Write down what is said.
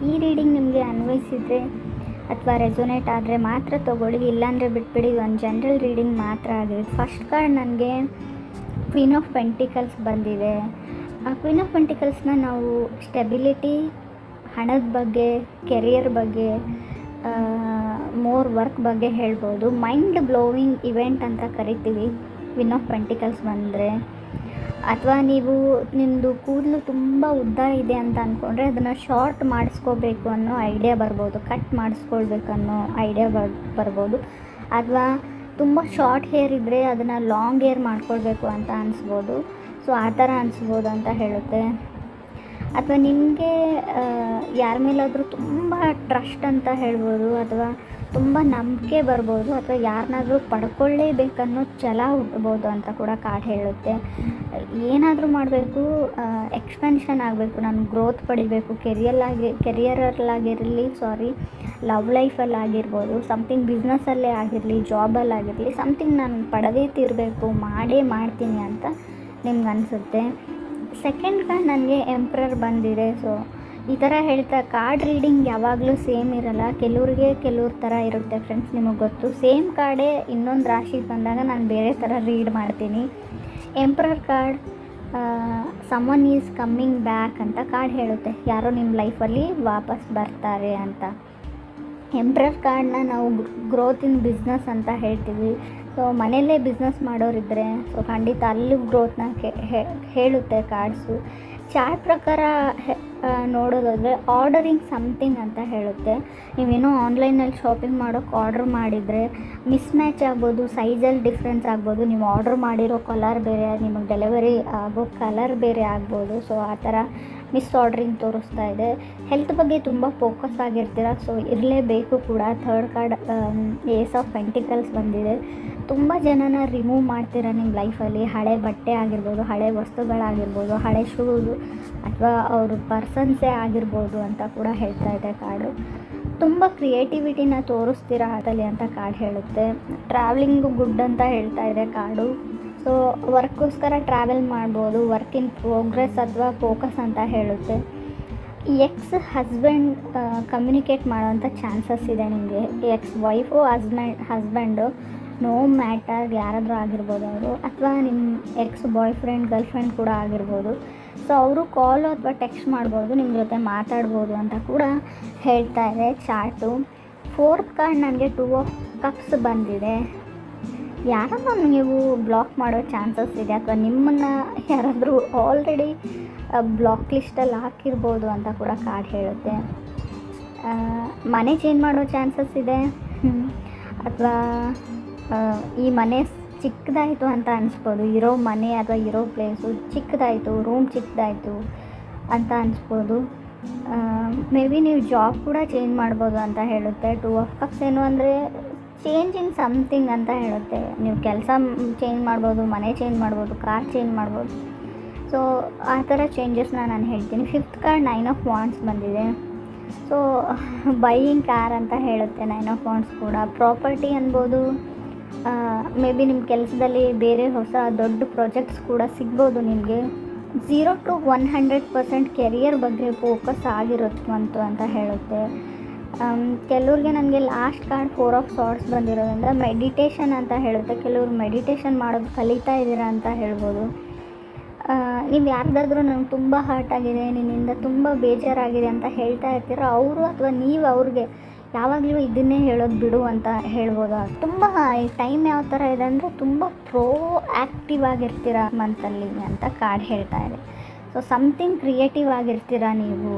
ಈ ರೀಡಿಂಗ್ ನಿಮಗೆ ಅನ್ವಯಿಸಿದರೆ ಅಥವಾ ರೆಸೊನೇಟ್ ಆದರೆ ಮಾತ್ರ ತೊಗೊಳ್ಳಿ, ಇಲ್ಲಾಂದರೆ ಬಿಟ್ಬಿಡಿ. ಒಂದು ಜನರಲ್ ರೀಡಿಂಗ್ ಮಾತ್ರ ಆಗಿದೆ. ಫಸ್ಟ್ ಕಾರ್ಡ್ ನನಗೆ ಕ್ವೀನ್ ಆಫ್ ಪೆಂಟಿಕಲ್ಸ್ ಬಂದಿದೆ. ಆ ಕ್ವೀನ್ ಆಫ್ ಪೆಂಟಿಕಲ್ಸ್ನ ನಾವು ಸ್ಟೆಬಿಲಿಟಿ, ಹಣದ ಬಗ್ಗೆ, ಕೆರಿಯರ್ ಬಗ್ಗೆ, ಮೋರ್ ವರ್ಕ್ ಬಗ್ಗೆ ಹೇಳ್ಬೋದು. ಮೈಂಡ್ ಬ್ಲೋವಿಂಗ್ ಇವೆಂಟ್ ಅಂತ ಕರಿತೀವಿ ಕ್ವೀನ್ ಆಫ್ ಪೆಂಟಿಕಲ್ಸ್ ಬಂದರೆ. ಅಥವಾ ನೀವು ನಿಮ್ಮದು ಕೂದಲು ತುಂಬ ಉದ್ದ ಇದೆ ಅಂತ ಅಂದ್ಕೊಂಡ್ರೆ ಅದನ್ನು ಶಾರ್ಟ್ ಮಾಡಿಸ್ಕೋಬೇಕು ಅನ್ನೋ ಐಡಿಯಾ ಬರ್ಬೋದು, ಕಟ್ ಮಾಡಿಸ್ಕೊಳ್ಬೇಕು ಅನ್ನೋ ಐಡಿಯಾ ಬರ್ಬೋದು. ಅಥವಾ ತುಂಬ ಶಾರ್ಟ್ ಹೇರ್ ಇದ್ದರೆ ಅದನ್ನು ಲಾಂಗ್ ಹೇರ್ ಮಾಡ್ಕೊಳ್ಬೇಕು ಅಂತ ಅನಿಸ್ಬೋದು. ಸೊ ಆ ಥರ ಅನಿಸ್ಬೋದು ಅಂತ ಹೇಳುತ್ತೆ. ಅಥವಾ ನಿಮಗೆ ಯಾರ ಮೇಲಾದರೂ ತುಂಬ ಟ್ರಸ್ಟ್ ಅಂತ ಹೇಳ್ಬೋದು, ಅಥವಾ ತುಂಬ ನಂಬಿಕೆ ಬರ್ಬೋದು, ಅಥವಾ ಯಾರನ್ನಾದ್ರೂ ಪಡ್ಕೊಳ್ಳೇಬೇಕನ್ನೋ ಛಲ ಹುಟ್ಬೋದು ಅಂತ ಕೂಡ ಕಾರ್ಡ್ ಹೇಳುತ್ತೆ. ಏನಾದರೂ ಮಾಡಬೇಕು, ಎಕ್ಸ್ಪೆನ್ಷನ್ ಆಗಬೇಕು, ನಾನು ಗ್ರೋತ್ ಪಡಿಬೇಕು, ಕೆರಿಯರಲ್ಲಾಗಿರಲಿ, ಲವ್ ಲೈಫಲ್ಲಾಗಿರ್ಬೋದು, ಸಮಥಿಂಗ್ ಬಿಸ್ನೆಸ್ಸಲ್ಲೇ ಆಗಿರಲಿ, ಜಾಬಲ್ಲಾಗಿರಲಿ, ಸಮಥಿಂಗ್ ನಾನು ಪಡೆದೇ ತೀರಬೇಕು, ಮಾಡೇ ಮಾಡ್ತೀನಿ ಅಂತ ನಿಮ್ಗೆ ಅನಿಸುತ್ತೆ. ಸೆಕೆಂಡ್ ಕಾರ್ಡ್ ನನಗೆ ಎಂಪ್ರರ್ ಬಂದಿದೆ. ಸೊ ಈ ಥರ ಹೇಳ್ತಾ ಕಾರ್ಡ್ ರೀಡಿಂಗ್ ಯಾವಾಗಲೂ ಸೇಮ್ ಇರಲ್ಲ, ಕೆಲವ್ರ ಥರ ಇರುತ್ತೆ ಫ್ರೆಂಡ್ಸ್, ನಿಮಗೆ ಗೊತ್ತು. ಸೇಮ್ ಕಾರ್ಡೇ ಇನ್ನೊಂದು ರಾಶಿಗೆ ಬಂದಾಗ ನಾನು ಬೇರೆ ಥರ ರೀಡ್ ಮಾಡ್ತೀನಿ. Emperor card someone is coming back ಅಂತ ಕಾರ್ಡ್ ಹೇಳುತ್ತೆ, ಯಾರೋ ನಿಮ್ಮ ಲೈಫಲ್ಲಿ ವಾಪಸ್ ಬರ್ತಾರೆ ಅಂತ. ಎಂಪ್ರರ್ ಕಾರ್ಡನ್ನ ನಾವು ಗ್ರೋತ್ ಇನ್ ಬಿಸ್ನೆಸ್ ಅಂತ ಹೇಳ್ತೀವಿ. ಸೊ ಮನೆಯಲ್ಲೇ ಬಿಸ್ನೆಸ್ ಮಾಡೋರಿದ್ದರೆ ಸೊ ಖಂಡಿತ ಅಲ್ಲೂ ಗ್ರೋತ್ನ ಹೇಳುತ್ತೆ ಕಾರ್ಡ್ಸು. ಚಾರ್ಟ್ ಪ್ರಕಾರ ನೋಡೋದಾದರೆ ಆರ್ಡರಿಂಗ್ ಸಮಥಿಂಗ್ ಅಂತ ಹೇಳುತ್ತೆ. ನೀವೇನೋ ಆನ್ಲೈನಲ್ಲಿ ಶಾಪಿಂಗ್ ಮಾಡೋಕ್ಕೆ ಆರ್ಡ್ರ್ ಮಾಡಿದರೆ ಮಿಸ್ಮ್ಯಾಚ್ ಆಗ್ಬೋದು, ಸೈಜಲ್ಲಿ ಡಿಫ್ರೆನ್ಸ್ ಆಗ್ಬೋದು, ನೀವು ಆರ್ಡ್ರ್ ಮಾಡಿರೋ ಕಲರ್ ಬೇರೆ, ನಿಮಗೆ ಡೆಲಿವರಿ ಆಗೋ ಕಲರ್ ಬೇರೆ ಆಗ್ಬೋದು. ಸೊ ಆ ಥರ ಮಿಸ್ ಆರ್ಡ್ರಿಂಗ್ ತೋರಿಸ್ತಾ ಇದೆ. ಹೆಲ್ತ್ ಬಗ್ಗೆ ತುಂಬ ಫೋಕಸ್ ಆಗಿರ್ತೀರ, ಸೊ ಇರಲೇಬೇಕು ಕೂಡ. Third card ace of pentacles ಬಂದಿದೆ. ತುಂಬ ಜನನ ರಿಮೂವ್ ಮಾಡ್ತೀರ ನಿಮ್ಮ ಲೈಫಲ್ಲಿ. ಹಳೆ ಬಟ್ಟೆ ಆಗಿರ್ಬೋದು, ಹಳೆ ವಸ್ತುಗಳಾಗಿರ್ಬೋದು, ಹಳೆ ಶೂಸು, ಅಥವಾ ಅವರು ಪರ್ಸನ್ಸೇ ಆಗಿರ್ಬೋದು ಅಂತ ಕೂಡ ಹೇಳ್ತಾ ಇದೆ ಕಾರ್ಡು. ತುಂಬ ಕ್ರಿಯೇಟಿವಿಟಿನ ತೋರಿಸ್ತೀರ ಅದರಲ್ಲಿ ಅಂತ ಕಾರ್ಡ್ ಹೇಳುತ್ತೆ. ಟ್ರಾವೆಲಿಂಗು ಗುಡ್ ಅಂತ ಹೇಳ್ತಾ ಇದೆ ಕಾರ್ಡು. ಸೊ ವರ್ಕ್ಗೋಸ್ಕರ ಟ್ರಾವೆಲ್ ಮಾಡ್ಬೋದು, ವರ್ಕ್ ಇನ್ ಪ್ರೋಗ್ರೆಸ್ ಅಥವಾ ಫೋಕಸ್ ಅಂತ ಹೇಳುತ್ತೆ. ಎಕ್ಸ್ ಹಸ್ಬೆಂಡ್ ಕಮ್ಯುನಿಕೇಟ್ ಮಾಡೋವಂಥ ಚಾನ್ಸಸ್ ಇದೆ ನಿಮಗೆ. Ex wife husband no matter ಯಾರಾದರೂ ಆಗಿರ್ಬೋದು ಅವರು, ಅಥವಾ ನಿಮ್ಮ ex boyfriend girlfriend ಕೂಡ ಆಗಿರ್ಬೋದು. ಸೊ ಅವರು ಕಾಲು ಅಥವಾ ಟೆಕ್ಸ್ಟ್ ಮಾಡ್ಬೋದು, ನಿಮ್ಮ ಜೊತೆ ಮಾತಾಡ್ಬೋದು ಅಂತ ಕೂಡ ಹೇಳ್ತಾ ಇದೆ ಚಾರ್ಟು. ಫೋರ್ತ್ ಕಾರ್ಡ್ ನನಗೆ 2 ಆಫ್ ಕಪ್ಸ್ ಬಂದಿದೆ. ಯಾರನ್ನು ನೀವು ಬ್ಲಾಕ್ ಮಾಡೋ ಚಾನ್ಸಸ್ ಇದೆ, ಅಥವಾ ನಿಮ್ಮನ್ನು ಯಾರಾದರೂ ಆಲ್ರೆಡಿ ಬ್ಲಾಕ್ ಲಿಸ್ಟಲ್ಲಿ ಹಾಕಿರ್ಬೋದು ಅಂತ ಕೂಡ ಕಾರ್ಡ್ ಹೇಳುತ್ತೆ. ಮನೆ ಚೇಂಜ್ ಮಾಡೋ ಚಾನ್ಸಸ್ ಇದೆ, ಅಥವಾ ಈ ಮನೆ ಚಿಕ್ಕದಾಯಿತು ಅಂತ ಅನಿಸ್ಬೋದು. ಇರೋ ಮನೆ ಅಥವಾ ಇರೋ ಪ್ಲೇಸು ಚಿಕ್ಕದಾಯಿತು, ರೂಮ್ ಚಿಕ್ಕದಾಯಿತು ಅಂತ ಅನಿಸ್ಬೋದು. ಮೇ ಬಿ ನೀವು ಜಾಬ್ ಕೂಡ ಚೇಂಜ್ ಮಾಡ್ಬೋದು ಅಂತ ಹೇಳುತ್ತೆ. 2 ಆಫ್ ಕಪ್ಸ್ ಏನು ಅಂದರೆ ಚೇಂಜ್ ಇನ್ ಸಮಥಿಂಗ್ ಅಂತ ಹೇಳುತ್ತೆ. ನೀವು ಕೆಲಸ ಚೇಂಜ್ ಮಾಡ್ಬೋದು, ಮನೆ ಚೇಂಜ್ ಮಾಡ್ಬೋದು, ಕಾರ್ ಚೇಂಜ್ ಮಾಡ್ಬೋದು. ಸೊ ಆ ಥರ ಚೇಂಜಸ್ನ ನಾನು ಹೇಳ್ತೀನಿ. ಫಿಫ್ತ್ ಕಾರ್ಡ್ 9 ಆಫ್ ವಾಂಡ್ಸ್ ಬಂದಿದೆ. ಸೊ ಬೈಯಿಂಗ್ ಕಾರ್ ಅಂತ ಹೇಳುತ್ತೆ 9 ಆಫ್ ವಾಂಡ್ಸ್ ಕೂಡ. ಪ್ರಾಪರ್ಟಿ ಅನ್ಬೋದು, ಮೇ ಬಿ ನಿಮ್ಮ ಕೆಲಸದಲ್ಲಿ ಬೇರೆ ಹೊಸ ದೊಡ್ಡ ಪ್ರಾಜೆಕ್ಟ್ಸ್ ಕೂಡ ಸಿಗ್ಬೋದು ನಿಮಗೆ. 0 to 100% ಕೆರಿಯರ್ ಬಗ್ಗೆ ಫೋಕಸ್ ಆಗಿರುತ್ತಂತು ಅಂತ ಹೇಳುತ್ತೆ. ಕೆಲವ್ರಿಗೆ ನನಗೆ ಲಾಸ್ಟ್ ಕಾರ್ಡ್ 4 ಆಫ್ ಸಾರ್ಡ್ಸ್ ಬಂದಿರೋದ್ರಿಂದ ಮೆಡಿಟೇಷನ್ ಅಂತ ಹೇಳುತ್ತೆ. ಕೆಲವರು ಮೆಡಿಟೇಷನ್ ಮಾಡೋದು ಕಲಿತಾ ಇದ್ದೀರಾ ಅಂತ ಹೇಳ್ಬೋದು. ನೀವು ಯಾರ್ದಾದ್ರೂ ನನಗೆ ತುಂಬ ಹರ್ಟ್ ಆಗಿದೆ, ನಿನ್ನಿಂದ ತುಂಬ ಬೇಜಾರಾಗಿದೆ ಅಂತ ಹೇಳ್ತಾ ಇರ್ತೀರ, ಅವರು ಅಥವಾ ನೀವು ಅವ್ರಿಗೆ ಯಾವಾಗಲೂ ಇದನ್ನೇ ಹೇಳೋದು ಬಿಡು ಅಂತ ಹೇಳ್ಬೋದು. ತುಂಬ ಈ ಟೈಮ್ ಯಾವ ಥರ ಇದೆ ಅಂದರೆ ತುಂಬ ಆ್ಯಕ್ಟಿವ್ ಆಗಿರ್ತೀರ ಮಂತಲ್ಲಿ ಅಂತ ಕಾರ್ಡ್ ಹೇಳ್ತಾ ಇದೆ. ಸೊ ಸಮಥಿಂಗ್ ಕ್ರಿಯೇಟಿವ್ ಆಗಿರ್ತೀರ ನೀವು.